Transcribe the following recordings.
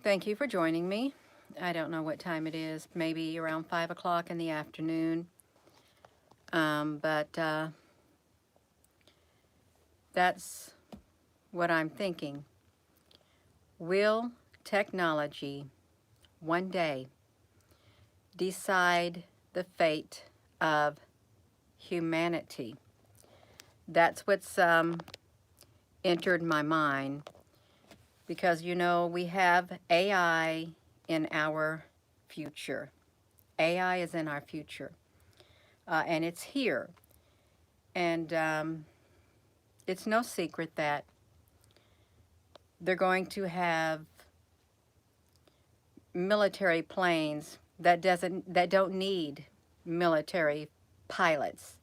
Thank you for joining me. I don't know what time it is, maybe around 5 o'clock in the afternoon. But that's what I'm thinking. Will technology one day decide the fate of humanity? That's what's entered my mind because, we have AI in our future. AI is in our future, and it's here. And it's no secret that they're going to have military planes that don't need military pilots.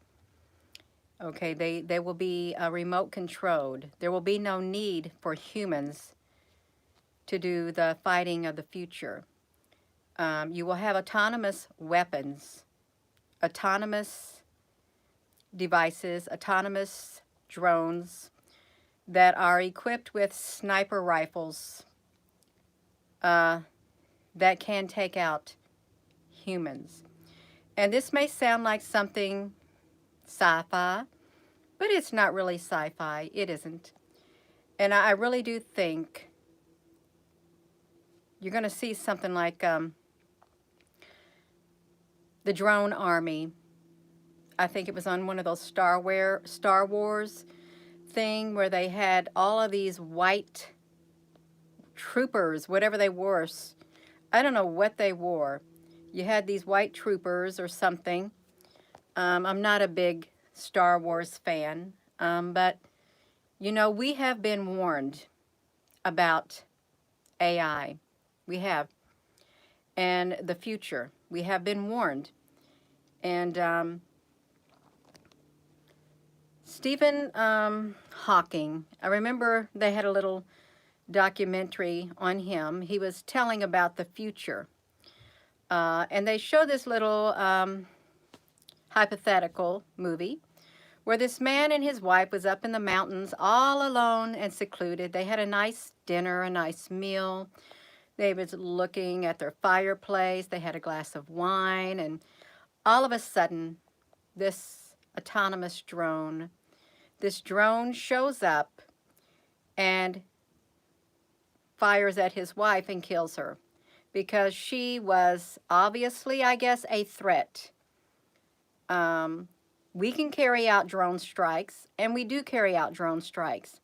Okay, they will be remote controlled. There will be no need for humans to do the fighting of the future. You will have autonomous weapons, autonomous devices, autonomous drones that are equipped with sniper rifles that can take out humans. And this may sound like something sci-fi, but it's not really sci-fi. It isn't. And I really do think you're going to see something like the drone army. I think it was on one of those Star Wars thing where they had all of these white troopers, whatever they wore. I don't know what they wore. You had these white troopers or something. I'm not a big Star Wars fan, but we have been warned about AI. We have. And the future. We have been warned. And Stephen Hawking, I remember they had a little documentary on him. He was telling about the future. And they show this little hypothetical movie where this man and his wife was up in the mountains all alone and secluded. They had a nice dinner, a nice meal. They was looking at their fireplace. They had a glass of wine, and all of a sudden, this autonomous drone, this drone shows up and fires at his wife and kills her because she was obviously, I guess, a threat. We can carry out drone strikes, and we do carry out drone strikes,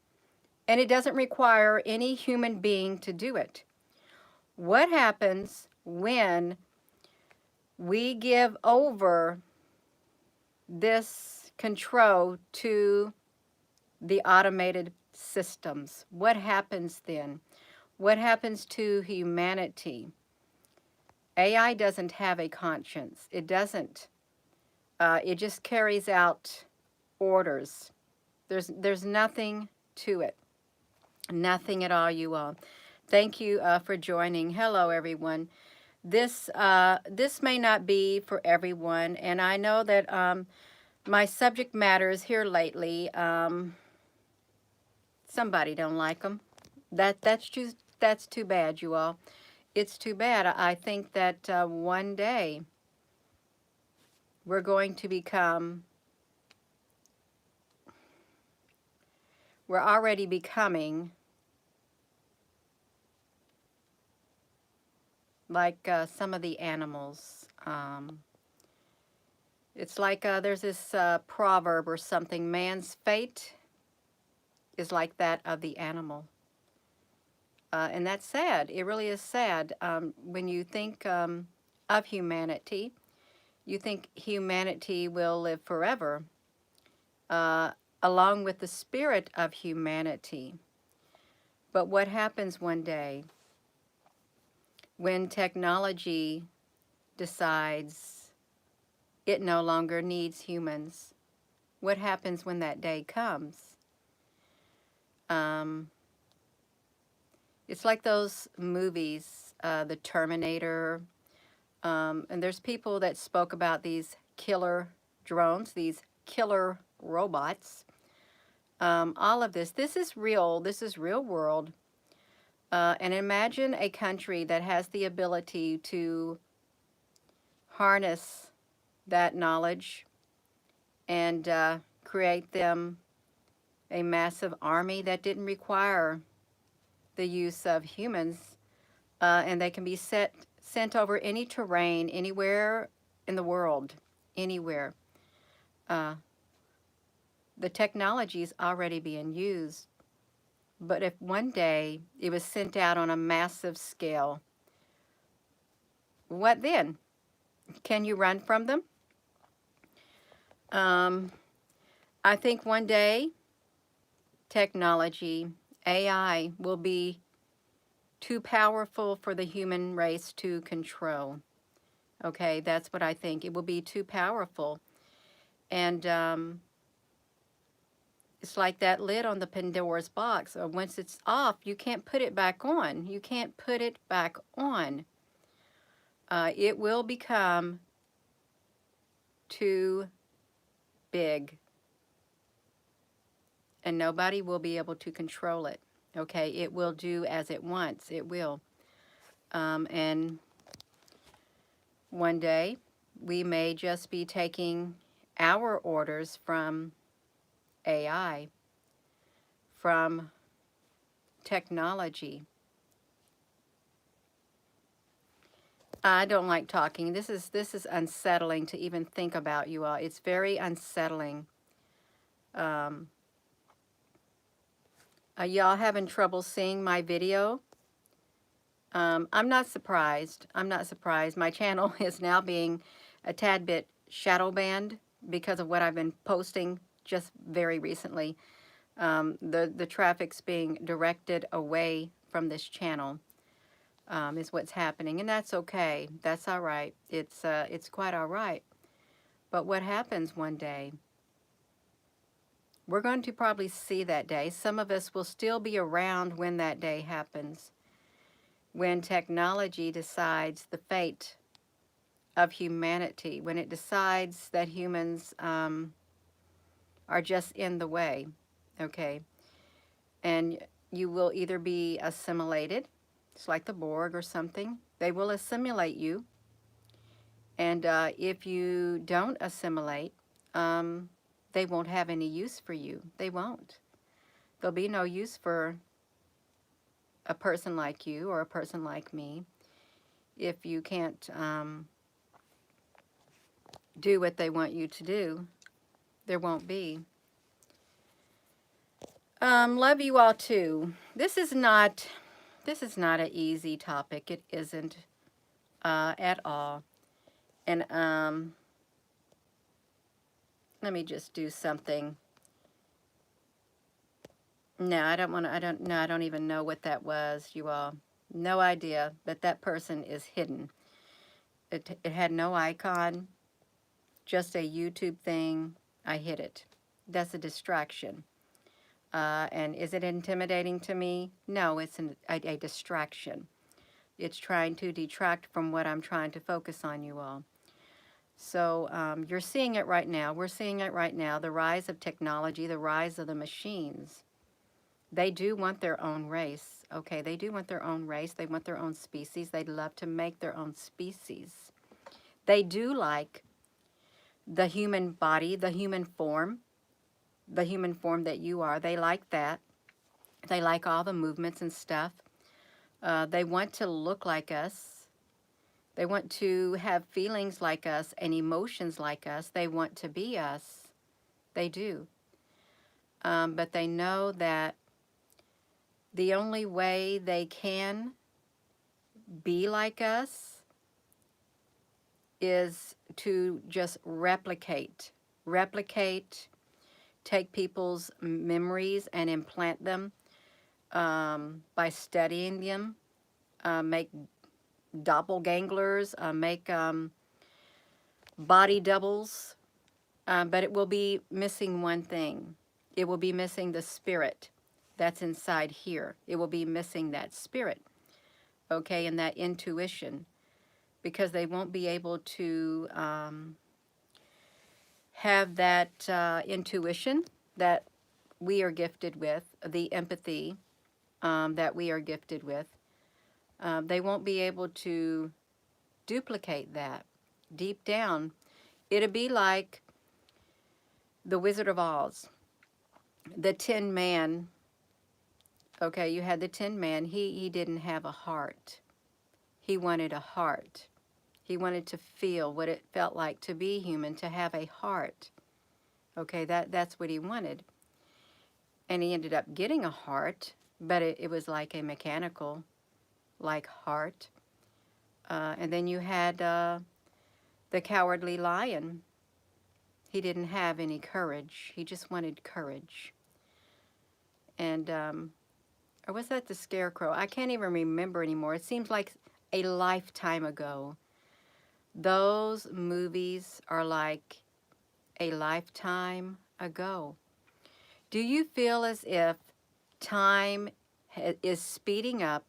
and it doesn't require any human being to do it. What happens when we give over this control to the automated systems? What happens then? What happens to humanity? AI doesn't have a conscience. It doesn't. It just carries out orders. There's nothing to it. Nothing at all, you all. Thank you for joining. Hello, everyone. This may not be for everyone, and I know that my subject matters here lately. Somebody don't like them. That's too bad, you all. It's too bad. I think that one day we're going to become. We're already becoming like some of the animals. It's like there's this proverb or something, man's fate is like that of the animal. And that's sad. It really is sad. When you think of humanity, you think humanity will live forever, along with the spirit of humanity. But what happens one day when technology decides it no longer needs humans? What happens when that day comes? It's like those movies, The Terminator, and there's people that spoke about these killer drones, these killer robots. All of this is real. This is real world. And imagine a country that has the ability to harness that knowledge and create them a massive army that didn't require the use of humans, and they can be sent over any terrain, anywhere in the world, anywhere. Uh, the technology is already being used, but if one day it was sent out on a massive scale, what then? Can you run from them? Um, I think one day technology, AI, will be too powerful for the human race to control. Okay, that's what I think. It will be too powerful. And it's like that lid on the Pandora's box. Once it's off, you can't put it back on. You can't put it back on. It will become too big, and nobody will be able to control it. Okay, it will do as it wants. It will. And one day, we may just be taking our orders from AI, from technology. I don't like talking. This is unsettling to even think about, you all. It's very unsettling. Um, y'all having trouble seeing my video? I'm not surprised. I'm not surprised. My channel is now being a tad bit shadow banned because of what I've been posting just very recently. The traffic's being directed away from this channel. Is what's happening, and that's okay. That's all right. It's quite all right. But what happens one day? We're going to probably see that day. Some of us will still be around when that day happens, when technology decides the fate of humanity, when it decides that humans are just in the way, okay? And you will either be assimilated, it's like the Borg or something. They will assimilate you. And if you don't assimilate, they won't have any use for you. They won't. There'll be no use for a person like you or a person like me if you can't do what they want you to do. There won't be. Love you all too. This is not an easy topic. It isn't at all. And let me just do something. No, I don't want to. I don't even know what that was, you all. No idea. But that person is hidden. It had no icon, just a YouTube thing. I hid it. That's a distraction. And is it intimidating to me? No, it's a distraction. It's trying to detract from what I'm trying to focus on, you all. So you're seeing it right now. We're seeing it right now. The rise of technology, the rise of the machines. They do want their own race. Okay, they do want their own race. They want their own species. They'd love to make their own species. They do like the human body, the human form that you are. They like that. They like all the movements and stuff. They want to look like us. They want to have feelings like us and emotions like us. They want to be us. They do. But they know that the only way they can be like us is to just replicate, take people's memories and implant them by studying them, make doppelgangers, make body doubles, but it will be missing one thing. It will be missing the spirit that's inside here. It will be missing that spirit, okay, and that intuition, because they won't be able to have that intuition that we are gifted with, the empathy, that we are gifted with. They won't be able to duplicate that. Deep down, it'll be like the Wizard of Oz, the Tin Man. Okay, you had the Tin Man. He didn't have a heart. He wanted a heart. He wanted to feel what it felt like to be human, to have a heart. Okay, that's what he wanted. And he ended up getting a heart, but it was like a mechanical, like heart. And then you had the Cowardly Lion. He didn't have any courage. He just wanted courage. And, or was that the Scarecrow? I can't even remember anymore. It seems like a lifetime ago. Those movies are like a lifetime ago. Do you feel as if time is speeding up,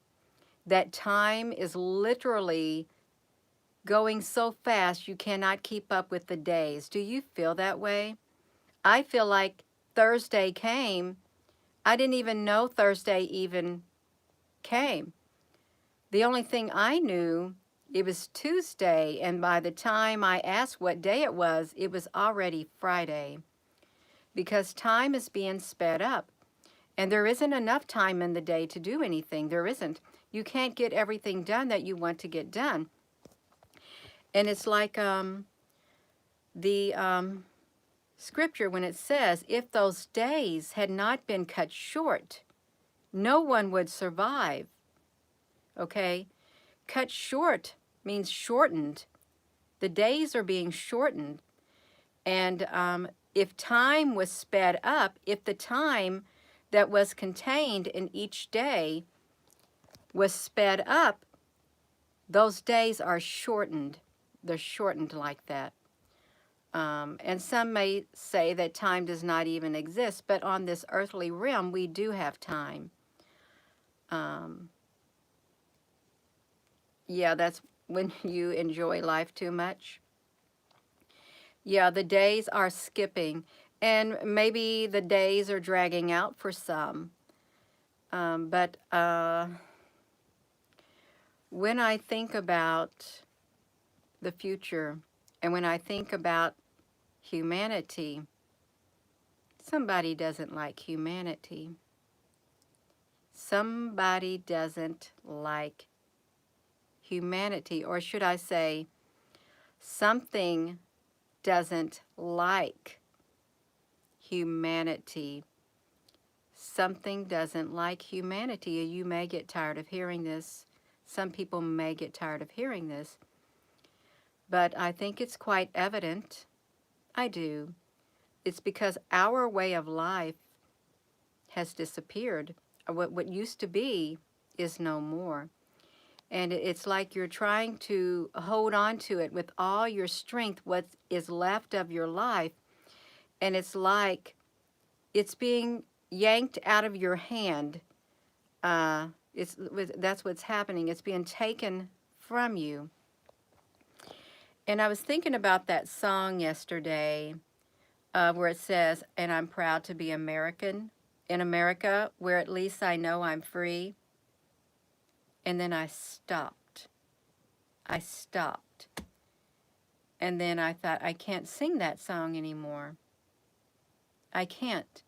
that time is literally going so fast you cannot keep up with the days? Do you feel that way? I feel like Thursday came. I didn't even know Thursday even came. The only thing I knew, it was Tuesday, and by the time I asked what day it was already Friday, because time is being sped up. And there isn't enough time in the day to do anything. There isn't. You can't get everything done that you want to get done. And it's like the scripture when it says, if those days had not been cut short, no one would survive. Okay? Cut short means shortened. The days are being shortened. And if time was sped up, if the time that was contained in each day was sped up, those days are shortened. They're shortened like that. And some may say that time does not even exist, but on this earthly realm, we do have time. Yeah, that's when you enjoy life too much. Yeah, the days are skipping, and maybe the days are dragging out for some. But when I think about the future, and when I think about humanity, somebody doesn't like humanity. Somebody doesn't like humanity, or should I say, something doesn't like humanity. Something doesn't like humanity. You may get tired of hearing this. Some people may get tired of hearing this. But I think it's quite evident. I do. It's because our way of life has disappeared. What used to be is no more. And it's like you're trying to hold on to it with all your strength, what is left of your life. And it's like it's being yanked out of your hand. That's what's happening. It's being taken from you. And I was thinking about that song yesterday where it says, and I'm proud to be American, in America, where at least I know I'm free. And then I stopped. I stopped. And then I thought, I can't sing that song anymore. I can't.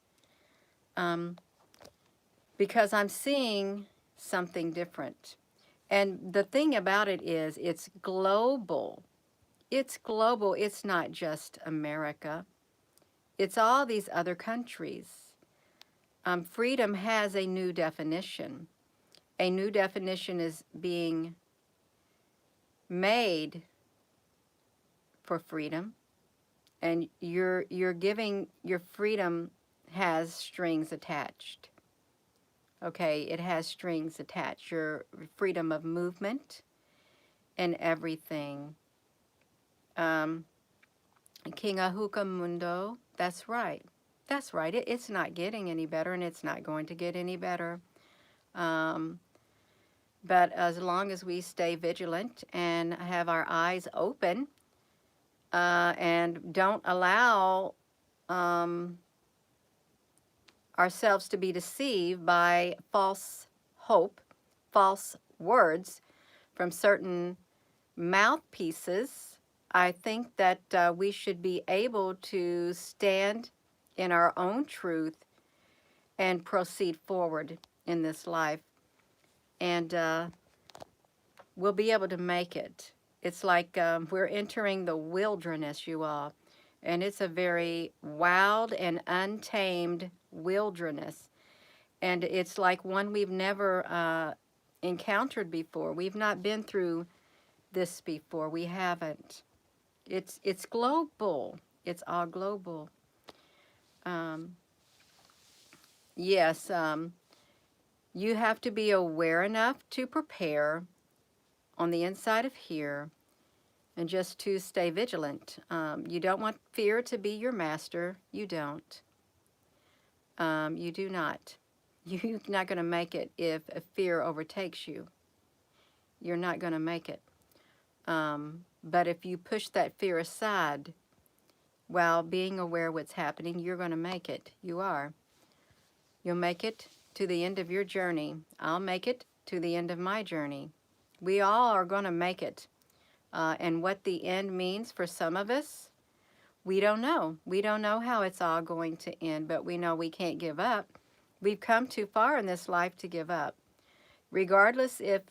Because I'm seeing something different. And the thing about it is, it's global. It's global. It's not just America. It's all these other countries. Freedom has a new definition. A new definition is being made for freedom, and you're giving your freedom has strings attached. Okay, it has strings attached. Your freedom of movement and everything. King Ahuka Mundo, that's right. That's right. It's not getting any better, and it's not going to get any better. But as long as we stay vigilant and have our eyes open and don't allow ourselves to be deceived by false hope, false words from certain mouthpieces, I think that we should be able to stand in our own truth and proceed forward in this life. And we'll be able to make it. It's like we're entering the wilderness, you all. And it's a very wild and untamed wilderness. And it's like one we've never encountered before. We've not been through this before. We haven't. It's global. It's all global. Um, yes, you have to be aware enough to prepare on the inside of here and just to stay vigilant. You don't want fear to be your master. You don't. You do not. You're not going to make it if a fear overtakes you. You're not going to make it. But if you push that fear aside while being aware what's happening, you're going to make it. You are. You'll make it to the end of your journey. I'll make it to the end of my journey. We all are going to make it. And what the end means for some of us, we don't know. We don't know how it's all going to end, but we know we can't give up. We've come too far in this life to give up. Regardless if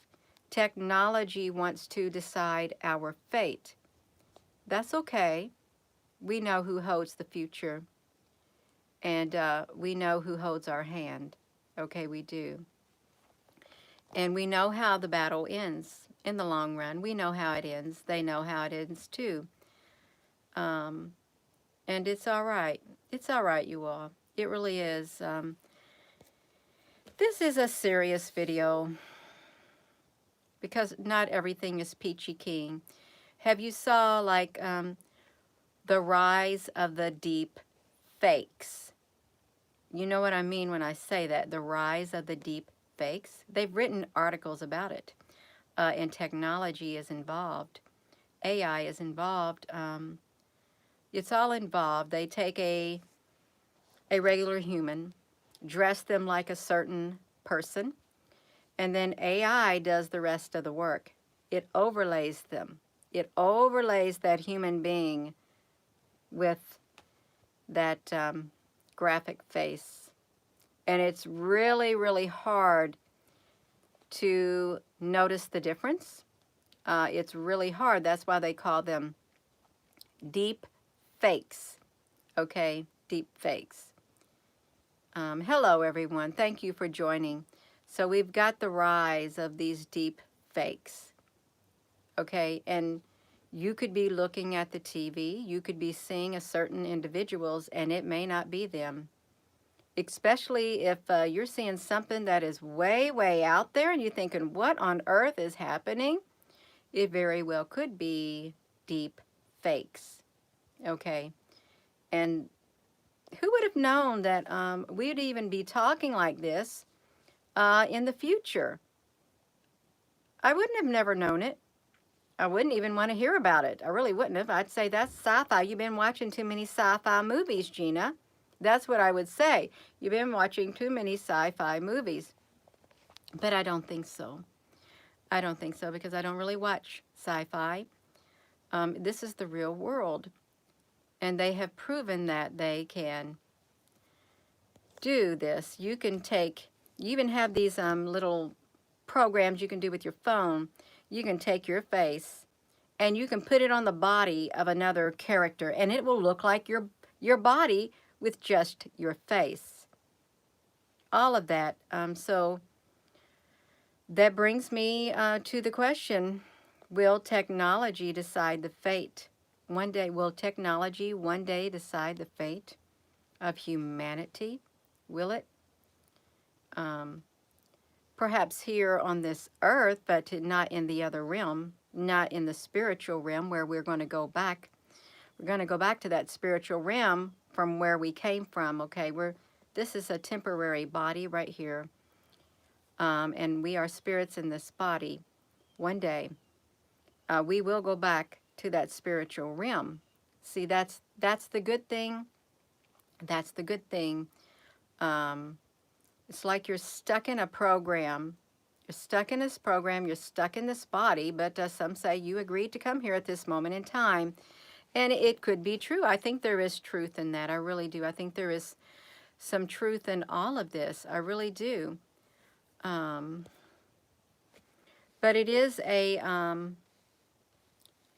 technology wants to decide our fate, that's okay. We know who holds the future, and we know who holds our hand. Okay, we do. And we know how the battle ends in the long run. We know how it ends. They know how it ends too. And it's all right. It's all right, you all. It really is. This is a serious video because not everything is peachy keen. Have you saw like the rise of the deep fakes? You know what I mean when I say that, the rise of the deep fakes? They've written articles about it, and technology is involved. AI is involved. It's all involved. They take a regular human, dress them like a certain person, and then AI does the rest of the work. It overlays them. It overlays that human being with that graphic face. And it's really, really hard to notice the difference. It's really hard. That's why they call them deep fakes. Okay, deep fakes. Hello, everyone. Thank you for joining. So we've got the rise of these deep fakes. Okay, and you could be looking at the TV. You could be seeing a certain individuals, and it may not be them. Especially if you're seeing something that is way, way out there, and you're thinking, what on earth is happening? It very well could be deep fakes. Okay, and who would have known that we'd even be talking like this in the future? I wouldn't have never known it. I wouldn't even want to hear about it. I really wouldn't have. I'd say that's sci-fi. You've been watching too many sci-fi movies, Gina. That's what I would say. You've been watching too many sci-fi movies. But I don't think so. I don't think so because I don't really watch sci-fi. This is the real world. And they have proven that they can do this. You can take, you even have these little programs you can do with your phone. You can take your face and you can put it on the body of another character and it will look like your body with just your face. All of that. So that brings me to the question, will technology decide the fate? One day, will technology one day decide the fate of humanity? Will it? Perhaps here on this earth, but not in the other realm, not in the spiritual realm where we're going to go back. We're going to go back to that spiritual realm from where we came from, okay? This is a temporary body right here, and we are spirits in this body. One day, we will go back to that spiritual realm. See, that's the good thing. That's the good thing. It's like you're stuck in a program You're stuck in this program, you're stuck in this body, but some say you agreed to come here at this moment in time. And it could be true. I think there is truth in that. I really do. I think there is some truth in all of this. I really do. Um, but it is a,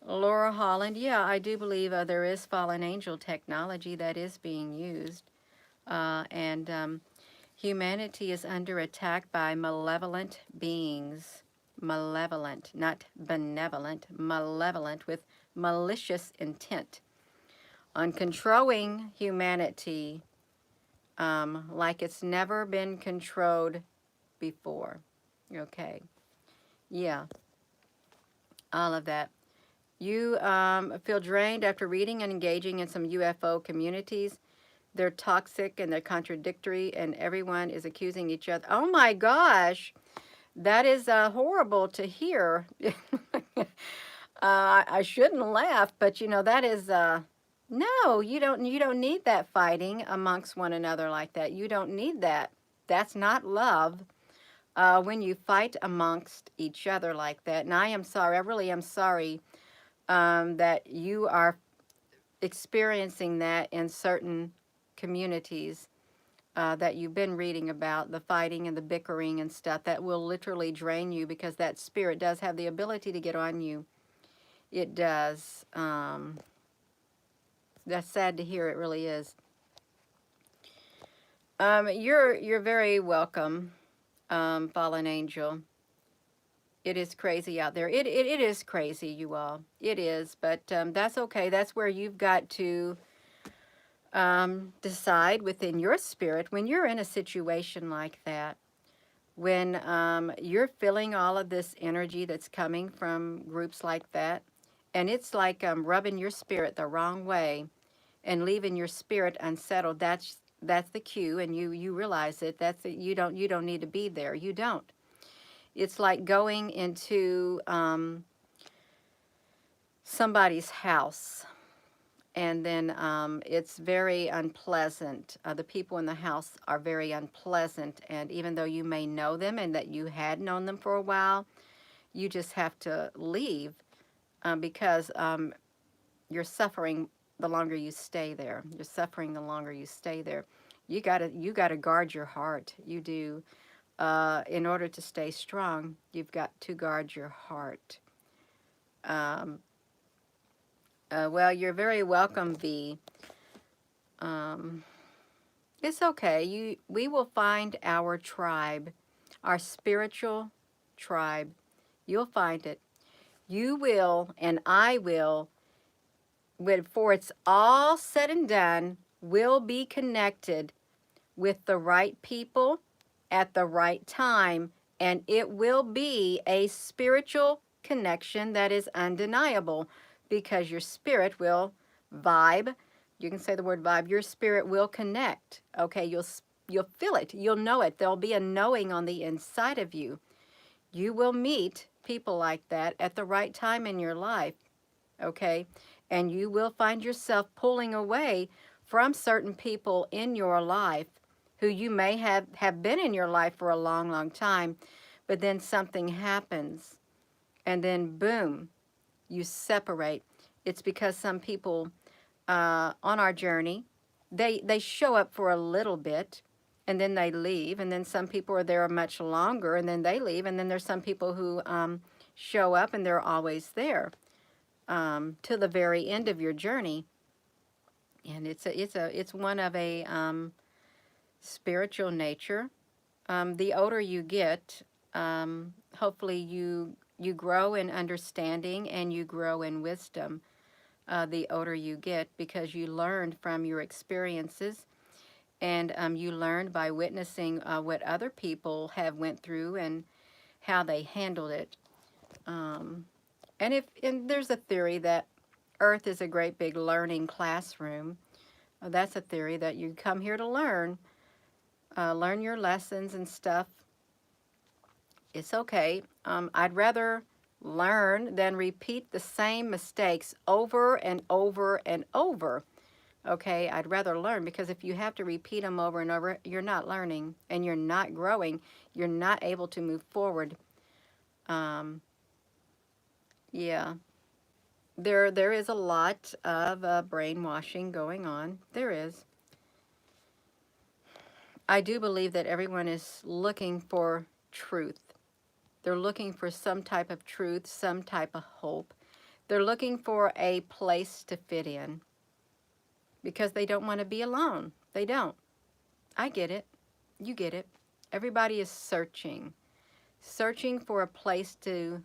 Laura Holland, yeah, I do believe there is fallen angel technology that is being used. And humanity is under attack by malevolent beings. Malevolent, not benevolent, malevolent with malicious intent on controlling humanity like it's never been controlled before. Okay, yeah, all of that. You feel drained after reading and engaging in some UFO communities. They're toxic and they're contradictory, and everyone is accusing each other. Oh my gosh, that is horrible to hear. I shouldn't laugh, but you know that is no. You don't need that fighting amongst one another like that. You don't need that. That's not love. When you fight amongst each other like that, and I am sorry. I really am sorry that you are experiencing that in certain communities that you've been reading about, the fighting and the bickering and stuff that will literally drain you, because that spirit does have the ability to get on you. It does. That's sad to hear. It really is. You're very welcome, fallen angel. It is crazy out there. It is crazy, you all. It is, but that's okay. That's where you've got to decide within your spirit when you're in a situation like that, when you're feeling all of this energy that's coming from groups like that, and it's like rubbing your spirit the wrong way and leaving your spirit unsettled. That's the cue, and you realize it. You don't need to be there. You don't. It's like going into somebody's house, and then it's very unpleasant. The people in the house are very unpleasant, and even though you may know them and that you had known them for a while, you just have to leave because you're suffering the longer you stay there. You're suffering the longer you stay there. You gotta guard your heart. You do. In order to stay strong, you've got to guard your heart. Um, well, you're very welcome, V. Um, it's okay. We will find our tribe, our spiritual tribe. You'll find it. You will, and I will, before it's all said and done, will be connected with the right people at the right time, and it will be a spiritual connection that is undeniable, because your spirit will vibe. You can say the word vibe. Your spirit will connect. Okay, you'll feel it. You'll know it. There'll be a knowing on the inside of you. You will meet people like that at the right time in your life. Okay, and you will find yourself pulling away from certain people in your life who you may have been in your life for a long, long time, but then something happens, and then boom, you separate. It's because some people on our journey, they show up for a little bit, and then they leave, and then some people are there much longer, and then they leave, and then there's some people who show up and they're always there to the very end of your journey. And it's one of a spiritual nature. The older you get, hopefully you grow in understanding and you grow in wisdom. The older you get, because you learned from your experiences, and you learned by witnessing what other people have went through and how they handled it. Um, and there's a theory that Earth is a great big learning classroom. That's a theory that you come here to learn your lessons and stuff. It's okay. I'd rather learn than repeat the same mistakes over and over and over. Okay, I'd rather learn, because if you have to repeat them over and over, you're not learning and you're not growing. You're not able to move forward. Um, yeah, there is a lot of brainwashing going on. There is. I do believe that everyone is looking for truth. They're looking for some type of truth, some type of hope. They're looking for a place to fit in because they don't want to be alone. They don't. I get it. You get it. Everybody is searching, searching for a place to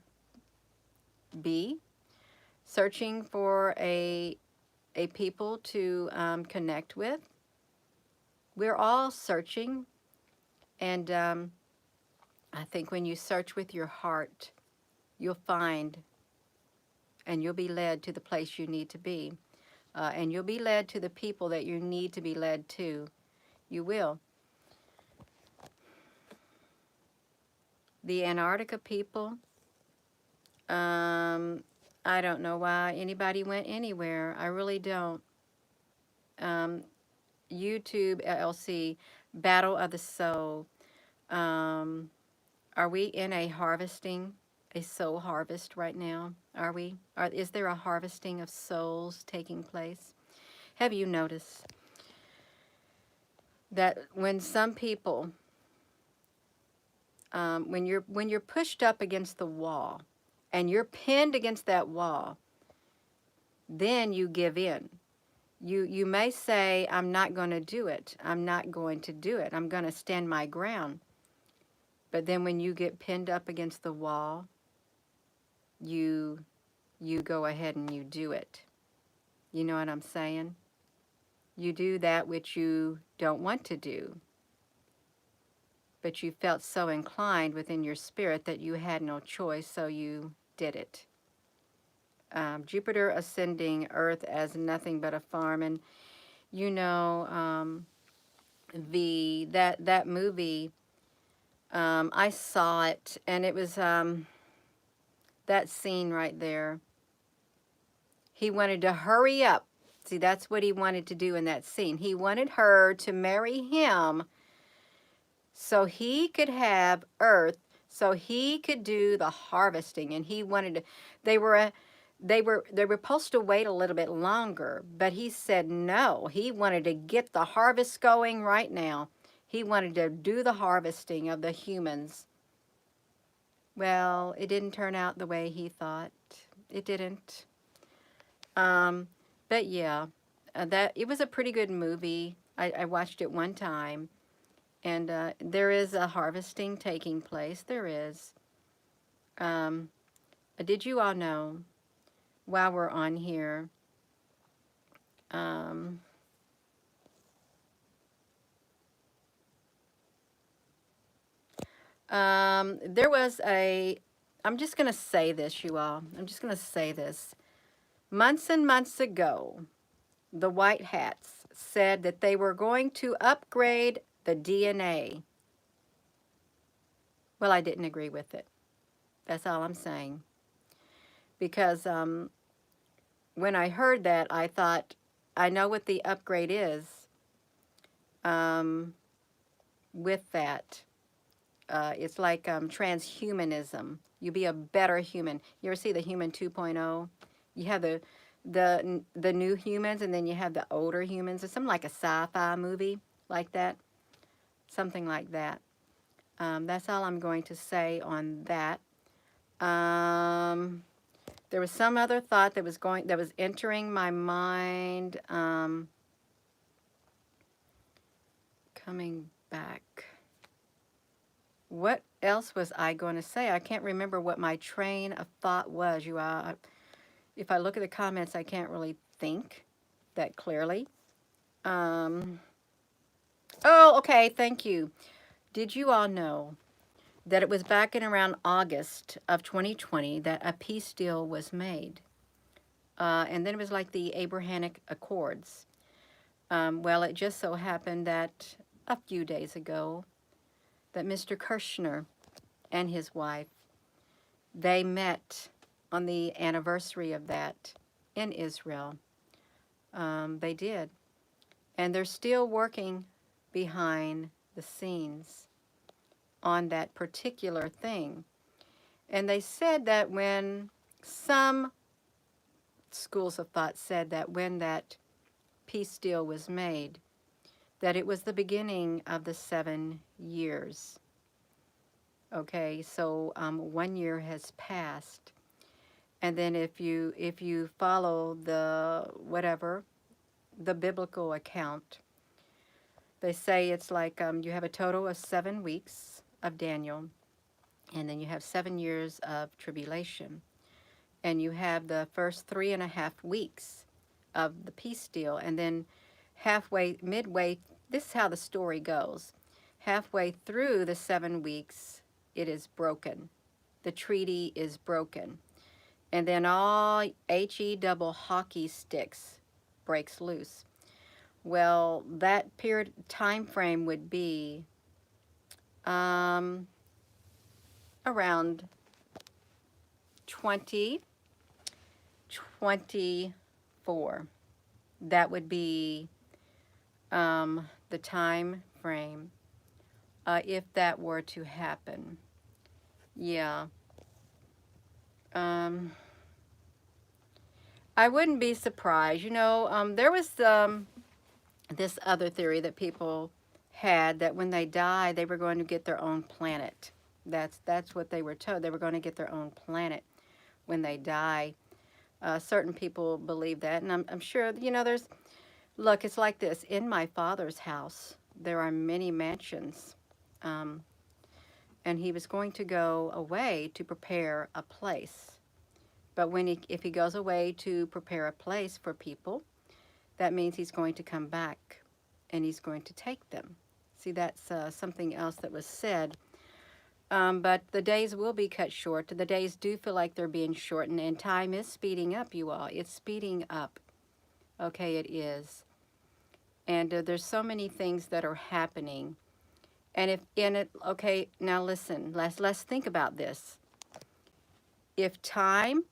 be, searching for a people to connect with. We're all searching, and I think when you search with your heart, you'll find and you'll be led to the place you need to be. And you'll be led to the people that you need to be led to. You will. The Antarctica people, I don't know why anybody went anywhere. I really don't. Um, YouTube LLC, Battle of the Soul. Um, are we in a harvesting, a soul harvest right now? Are we? Is there a harvesting of souls taking place? Have you noticed that when some people, when you're pushed up against the wall, and you're pinned against that wall, then you give in. You may say, I'm not going to do it. I'm not going to do it. I'm going to stand my ground. But then when you get pinned up against the wall, you go ahead and you do it. You know what I'm saying? You do that which you don't want to do, but you felt so inclined within your spirit that you had no choice, so you did it. Jupiter ascending Earth as nothing but a farm, and you know, that movie, I saw it, and it was that scene right there. He wanted to hurry up. See, that's what he wanted to do in that scene. He wanted her to marry him so he could have Earth, so he could do the harvesting. And he wanted to, they were supposed to wait a little bit longer, but he said no. He wanted to get the harvest going right now. He wanted to do the harvesting of the humans. Well, it didn't turn out the way he thought. It didn't. But yeah, that it was a pretty good movie. I watched it one time, and there is a harvesting taking place. There is. Did you all know, while we're on here, there was a, I'm just going to say this, you all. I'm just going to say this. Months and months ago, the White Hats said that they were going to upgrade the DNA. Well, I didn't agree with it. That's all I'm saying. Because when I heard that, I thought, I know what the upgrade is with that. It's like transhumanism. You be a better human. You ever see the Human 2.0? You have the new humans, and then you have the older humans. It's something like a sci-fi movie like that. Something like that. That's all I'm going to say on that. There was some other thought that was entering my mind. Coming back. What else was I going to say? I can't remember what my train of thought was. If I look at the comments, I can't really think that clearly. Oh, okay, thank you. Did you all know that it was back in around August of 2020 that a peace deal was made? And then it was like the Abrahamic Accords. Well, it just so happened that a few days ago that Mr. Kirshner and his wife, they met on the anniversary of that in Israel. They did. And they're still working behind the scenes on that particular thing. And they said that when some schools of thought said that when that peace deal was made, that it was the beginning of the 7 years. Okay, so 1 year has passed, and then if you follow the whatever the biblical account, they say it's like you have a total of 7 weeks of Daniel, and then you have 7 years of tribulation, and you have the first 3.5 weeks of the peace deal, and then midway, this is how the story goes. Halfway through the 7 weeks, it is broken. The treaty is broken. And then all HE double hockey sticks breaks loose. Well, that period time frame would be around 2024. That would be the time frame if that were to happen. Yeah. I wouldn't be surprised. There was this other theory that people had, that when they die, they were going to get their own planet. That's what they were told. They were going to get their own planet when they die. Certain people believe that, and I'm sure, look, it's like this. In my Father's house, there are many mansions, and he was going to go away to prepare a place. But if he goes away to prepare a place for people, that means he's going to come back and he's going to take them. See, that's something else that was said. But the days will be cut short. The days do feel like they're being shortened, and time is speeding up, you all. It's speeding up. Okay, it is. And there's so many things that are happening. And okay, now listen, let's think about this. If time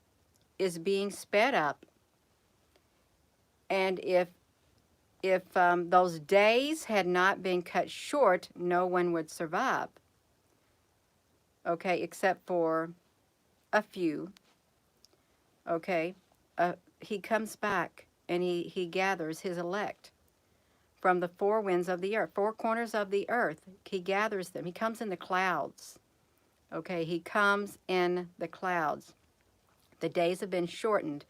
is being sped up, and if those days had not been cut short, no one would survive. Okay, except for a few. Okay, he comes back and he gathers his elect from the four winds of the earth, four corners of the earth. He gathers them. He comes in the clouds. Okay, he comes in the clouds. The days have been shortened.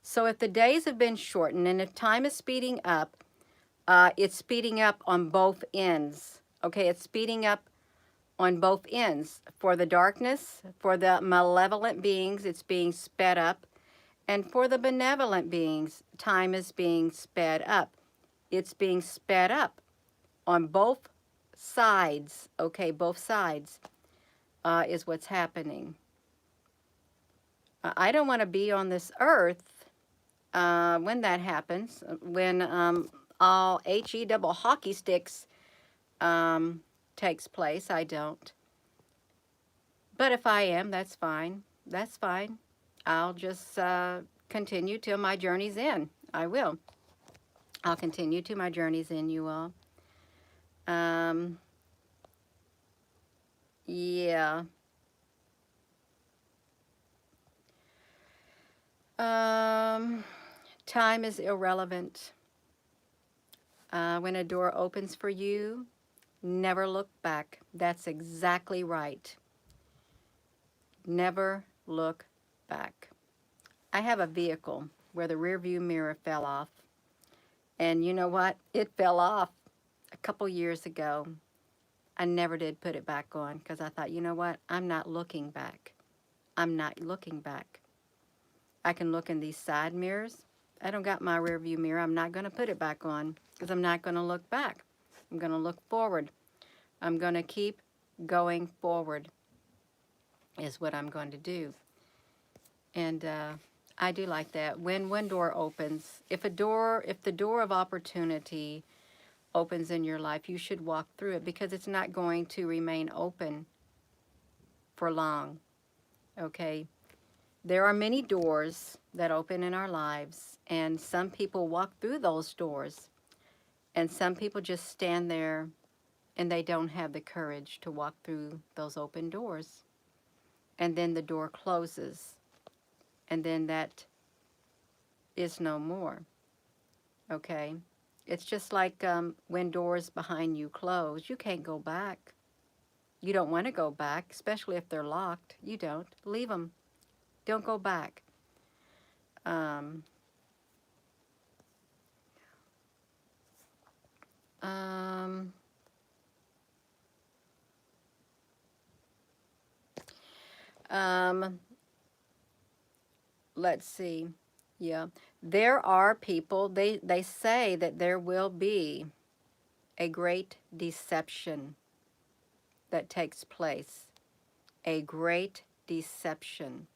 So if the days have been shortened and if time is speeding up, it's speeding up on both ends. Okay, it's speeding up on both ends. For the darkness, for the malevolent beings, it's being sped up. And for the benevolent beings, time is being sped up. It's being sped up on both sides. Okay, both sides is what's happening. I don't want to be on this earth when that happens, when all HE double hockey sticks takes place. I don't. But if I am, that's fine. That's fine. I'll just continue till my journey's end. I will. I'll continue to my journey's end, you all. Yeah. Time is irrelevant. When a door opens for you, never look back. That's exactly right. Never look back. I have a vehicle where the rear view mirror fell off. And you know what? It fell off a couple years ago. I never did put it back on because I thought, you know what? I'm not looking back. I'm not looking back. I can look in these side mirrors. I don't got my rear view mirror. I'm not going to put it back on because I'm not going to look back. I'm going to look forward. I'm going to keep going forward is what I'm going to do. And I do like that. When one door opens, if the door of opportunity opens in your life, you should walk through it because it's not going to remain open for long. Okay? There are many doors that open in our lives, and some people walk through those doors And some people just stand there and they don't have the courage to walk through those open doors. And then the door closes, and then that is no more. Okay? It's just like when doors behind you close, you can't go back. You don't want to go back, especially if they're locked. You don't. Leave them. Don't go back. Um, um, um, let's see. Yeah. There are people, they say that there will be a great deception that takes place. A great deception.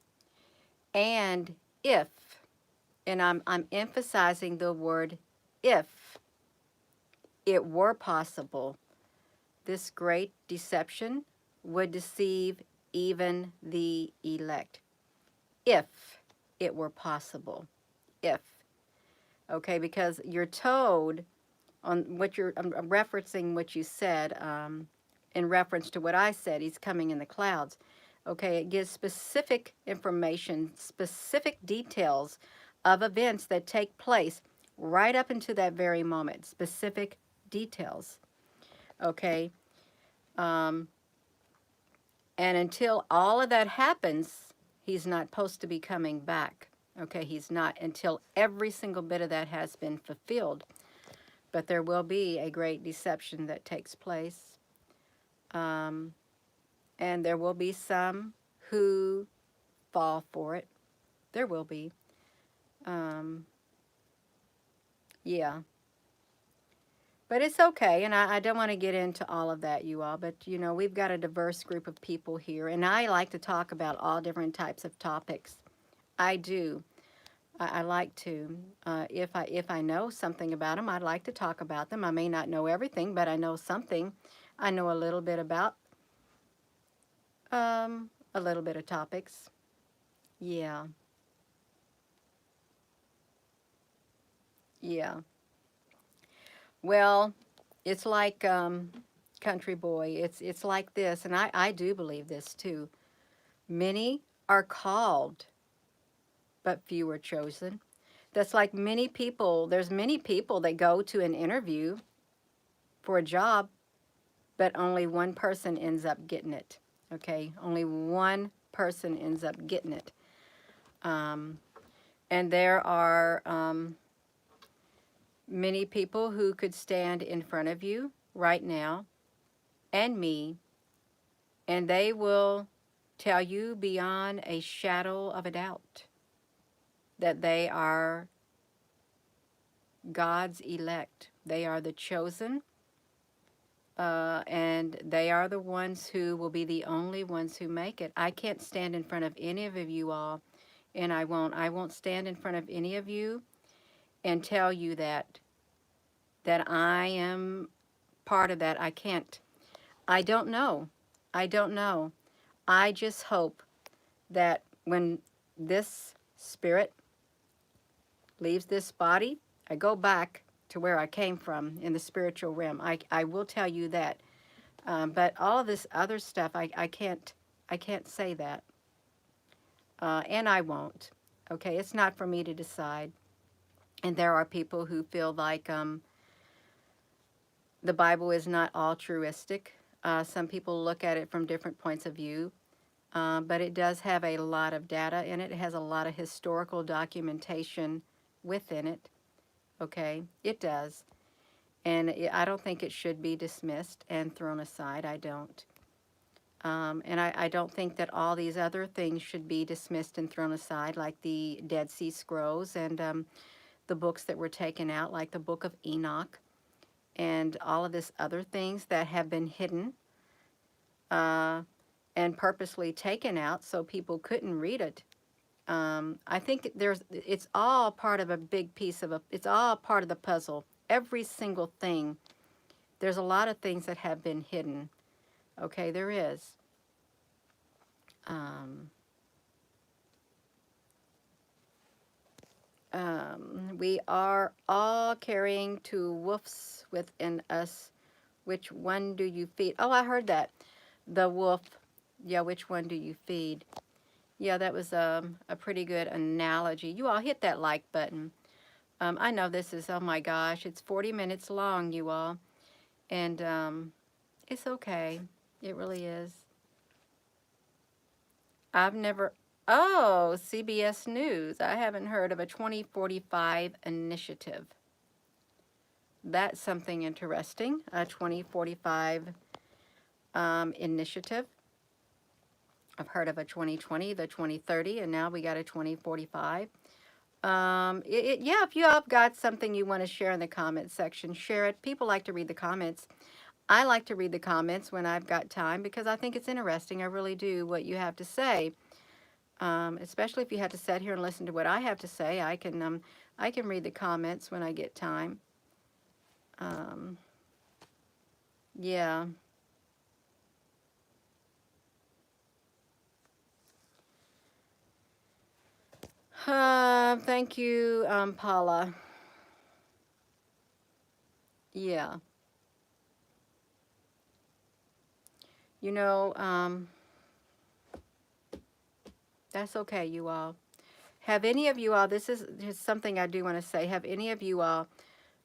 And if, and I'm emphasizing the word if it were possible, this great deception would deceive even the elect. If it were possible. If. Okay, because you're told on what I'm referencing what you said in reference to what I said, he's coming in the clouds. Okay, it gives specific information, specific details of events that take place right up into that very moment, specific details. Okay, um, and until all of that happens, he's not supposed to be coming back. Okay, he's not until every single bit of that has been fulfilled. But there will be a great deception that takes place. Um, and there will be some who fall for it. There will be. Um, yeah. But it's okay. And I don't want to get into all of that, you all. But, you know, we've got a diverse group of people here. And I like to talk about all different types of topics. I do. I like to. If I know something about them, I'd like to talk about them. I may not know everything, but I know something. I know a little bit about a little bit of topics. Yeah. Yeah. Well, it's like country boy. It's like this, and I do believe this too. Many are called, but few are chosen. That's like many people. There's many people that go to an interview for a job, but only one person ends up getting it. Okay, only one person ends up getting it. Um, and there are many people who could stand in front of you right now and me, and they will tell you beyond a shadow of a doubt that they are God's elect. They are the chosen, and they are the ones who will be the only ones who make it. I can't stand in front of any of you all, and I won't. I won't stand in front of any of you and tell you that I am part of that. I can't. I don't know. I don't know. I just hope that when this spirit leaves this body, I go back to where I came from in the spiritual realm. I will tell you that. But all of this other stuff, I can't say that. And I won't. Okay, it's not for me to decide. And there are people who feel like the Bible is not altruistic. Some people look at it from different points of view. But it does have a lot of data in it. It has a lot of historical documentation within it. Okay, it does. And I don't think it should be dismissed and thrown aside. I don't. And I don't think that all these other things should be dismissed and thrown aside, like the Dead Sea Scrolls and the books that were taken out, like the Book of Enoch, and all of this other things that have been hidden and purposely taken out so people couldn't read it. I think it's all part of a big piece of it's all part of the puzzle. Every single thing. There's a lot of things that have been hidden. Okay, there is. Um, We are all carrying two wolves within us. Which one do you feed? Oh, I heard that. The wolf. Yeah, which one do you feed? Yeah, that was a pretty good analogy. You all hit that like button. I know this is, oh my gosh, it's 40 minutes long, you all. And it's okay. It really is. I've never, oh, CBS News. I haven't heard of a 2045 initiative. That's something interesting, a 2045 initiative. I've heard of a 2020, the 2030, and now we got a 2045. Yeah, if you all have got something you want to share in the comments section, share it. People like to read the comments. I like to read the comments when I've got time because I think it's interesting. I really do what you have to say. Especially if you have to sit here and listen to what I have to say. I can read the comments when I get time. Yeah. Thank you, Paula. Yeah. You know, that's okay, you all. Have any of you all, this is just something I do want to say, have any of you all,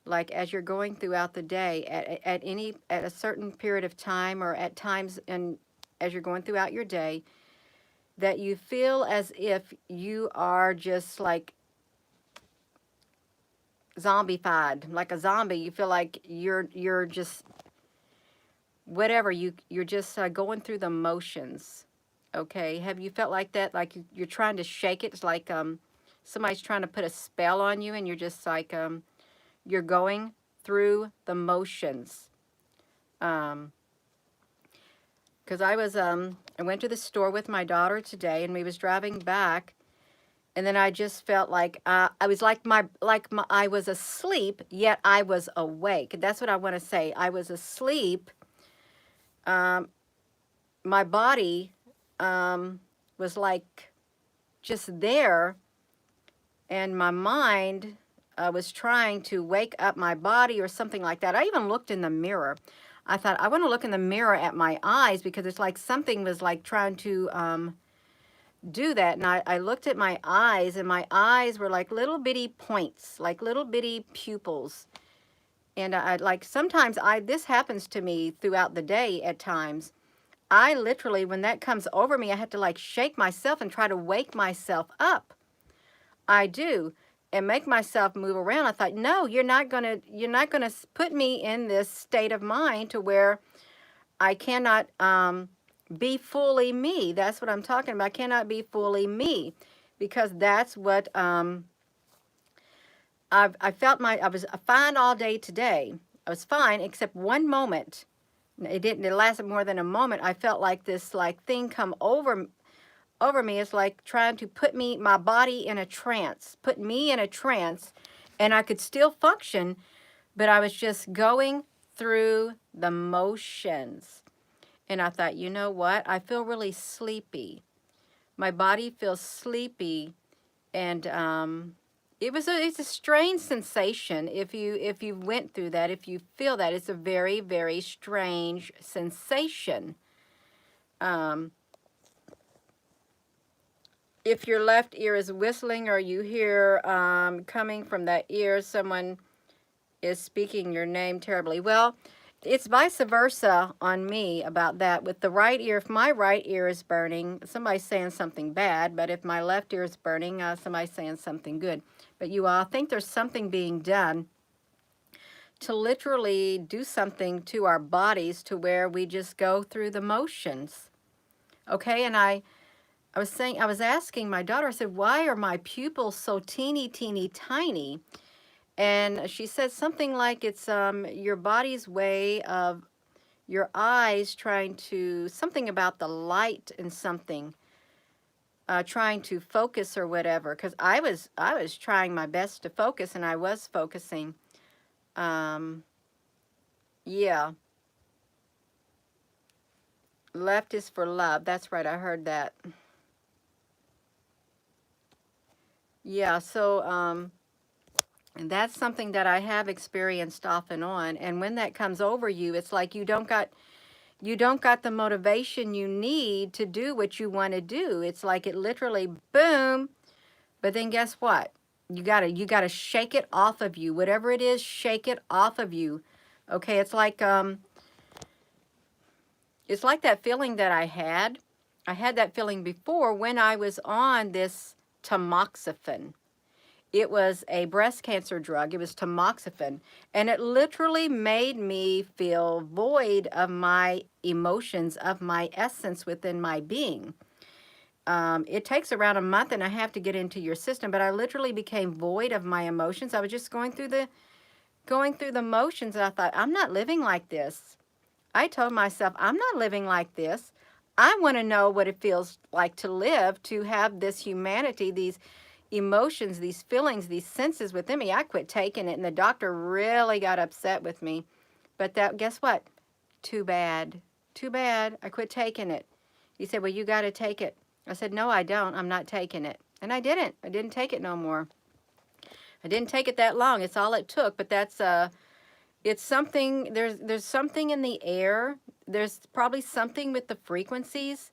like as you're going throughout the day, at a certain period of time or at times as you're going throughout your day, that you feel as if you are just like zombified, like a zombie. You feel like you're just whatever, you're just going through the motions. Okay, have you felt like that? Like you're trying to shake it. It's like somebody's trying to put a spell on you, and you're just like you're going through the motions. Because I went to the store with my daughter today, and we was driving back, and then I just felt like I was like I was asleep, yet I was awake. That's what I want to say. I was asleep. My body was like just there, and my mind was trying to wake up my body or something like that. I even looked in the mirror. I thought, I want to look in the mirror at my eyes because it's like something was like trying to do that. And I looked at my eyes, and my eyes were like little bitty points, like little bitty pupils. And I like sometimes this happens to me throughout the day at times. I literally, when that comes over me, I have to like shake myself and try to wake myself up. I do, and make myself move around. I thought, no, you're not gonna put me in this state of mind to where I cannot be fully me. That's what I'm talking about. I cannot be fully me, because that's what I felt. I was fine all day today. I was fine except one moment. It lasted more than a moment. I felt like this like thing come over me. It's like trying to put my body in a trance, put me in a trance, and I could still function, but I was just going through the motions. And I thought, you know what? I feel really sleepy. My body feels sleepy, and it's a strange sensation. If you went through that, if you feel that, it's a very, very strange sensation. If your left ear is whistling, or you hear coming from that ear, someone is speaking your name terribly. Well, it's vice versa on me about that. With the right ear, if my right ear is burning, somebody's saying something bad, but if my left ear is burning, somebody's saying something good. But you all, I think there's something being done to literally do something to our bodies to where we just go through the motions. Okay, and I was asking my daughter, I said, why are my pupils so teeny, teeny, tiny? And she said something like it's your body's way of your eyes trying to, something about the light and something, trying to focus or whatever. Because I was trying my best to focus, and I was focusing. Yeah. Left is for love. That's right. I heard that. Yeah. So And that's something that I have experienced off and on. And when that comes over you, it's like you don't got the motivation you need to do what you want to do. It's like it literally boom. But then guess what? You gotta shake it off of you. Whatever it is, shake it off of you. Okay, it's like that feeling that I had. I had that feeling before when I was on this tamoxifen. It was a breast cancer drug. It was tamoxifen. And it literally made me feel void of my emotions, of my essence within my being. It takes around a month and a half to get into your system, but I literally became void of my emotions. I was just going through the motions, and I thought, I'm not living like this. I told myself, I'm not living like this. I want to know what it feels like to live, to have this humanity, these emotions, these feelings, these senses within me. I quit taking it, and the doctor really got upset with me. But that, guess what? Too bad. Too bad. I quit taking it. He said, well, you got to take it. I said, no, I don't. I'm not taking it. And I didn't. I didn't take it no more. I didn't take it that long. It's all it took. But that's it's something. There's something in the air. There's probably something with the frequencies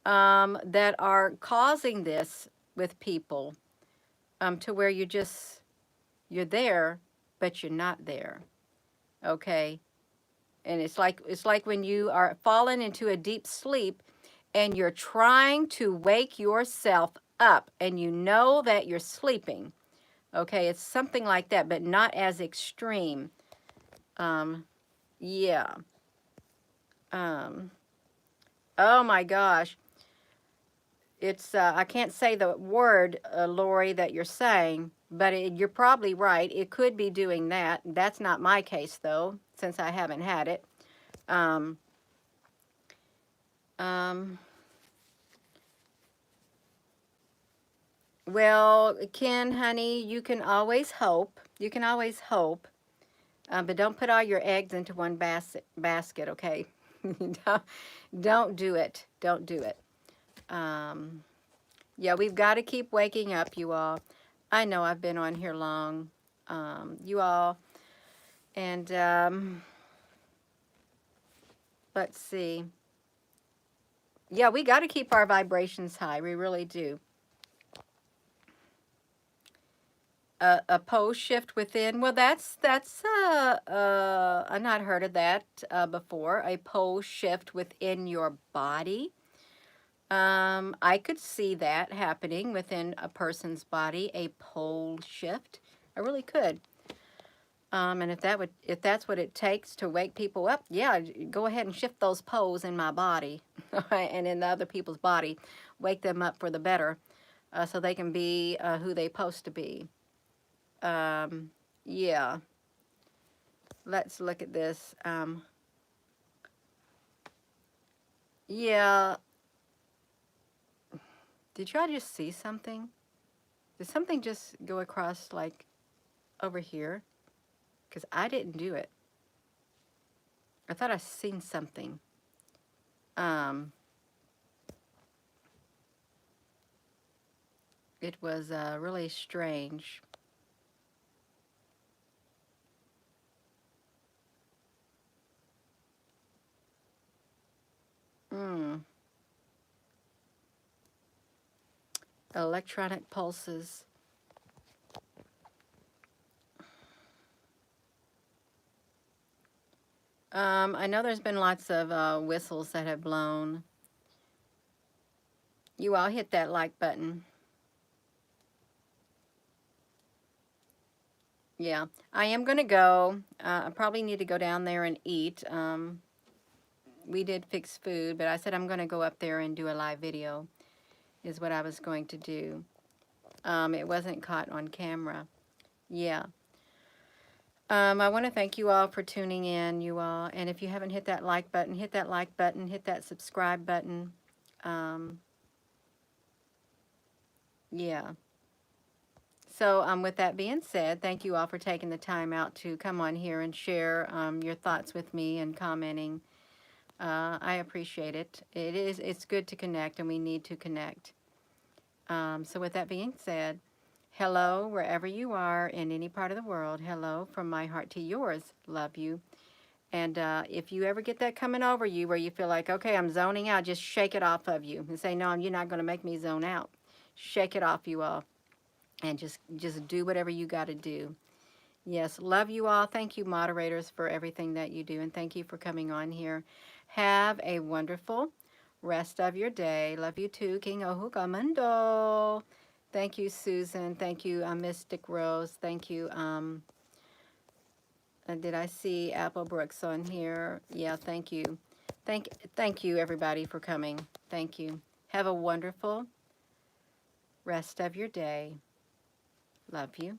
that are causing this with people, to where you're there, but you're not there. Okay. And it's like when you are fallen into a deep sleep and you're trying to wake yourself up and you know that you're sleeping. Okay, it's something like that, but not as extreme. Um, yeah. Um, oh my gosh. It's, I can't say the word, Lori, that you're saying, but you're probably right. It could be doing that. That's not my case, though, since I haven't had it. Um, um, well, Ken, honey, you can always hope. You can always hope. But don't put all your eggs into one basket, okay? don't, don't do it. Don't do it. Um, yeah, we've got to keep waking up, you all. I know I've been on here long, you all. And let's see. Yeah, we got to keep our vibrations high. We really do. A pose shift within. Well, that's I've not heard of that before. A pose shift within your body. I could see that happening within a person's body, a pole shift. I really could. And if that's what it takes to wake people up, yeah, go ahead and shift those poles in my body, and in the other people's body, wake them up for the better, so they can be who they supposed to be. Yeah. Let's look at this. Yeah. Did y'all just see something? Did something just go across like over here? Because I didn't do it. I thought I seen something. It was really strange. Hmm. Electronic pulses. I know there's been lots of whistles that have blown. You all hit that like button. Yeah, I am going to go. I probably need to go down there and eat. We did fix food, but I said I'm going to go up there and do a live video is what I was going to do. It wasn't caught on camera. Yeah. I want to thank you all for tuning in, you all. And if you haven't hit that like button, hit that like button, hit that subscribe button. Yeah. So with that being said, thank you all for taking the time out to come on here and share your thoughts with me and commenting. I appreciate it. It's good to connect, and we need to connect. So with that being said, Hello, wherever you are in any part of the world. Hello, from my heart to yours. Love you. And if you ever get that coming over you where you feel like, okay, I'm zoning out, just shake it off of you and say, no, you're not going to make me zone out. Shake it off you all and just do whatever you got to do. Yes, love you all. Thank you, moderators, for everything that you do. And thank you for coming on here. Have a wonderful rest of your day. Love you too, King Ohukamundo. Thank you, Susan. Thank you, Mystic Rose. Thank you. Did I see Apple Brooks on here? Yeah, thank you. Thank you, everybody, for coming. Thank you. Have a wonderful rest of your day. Love you.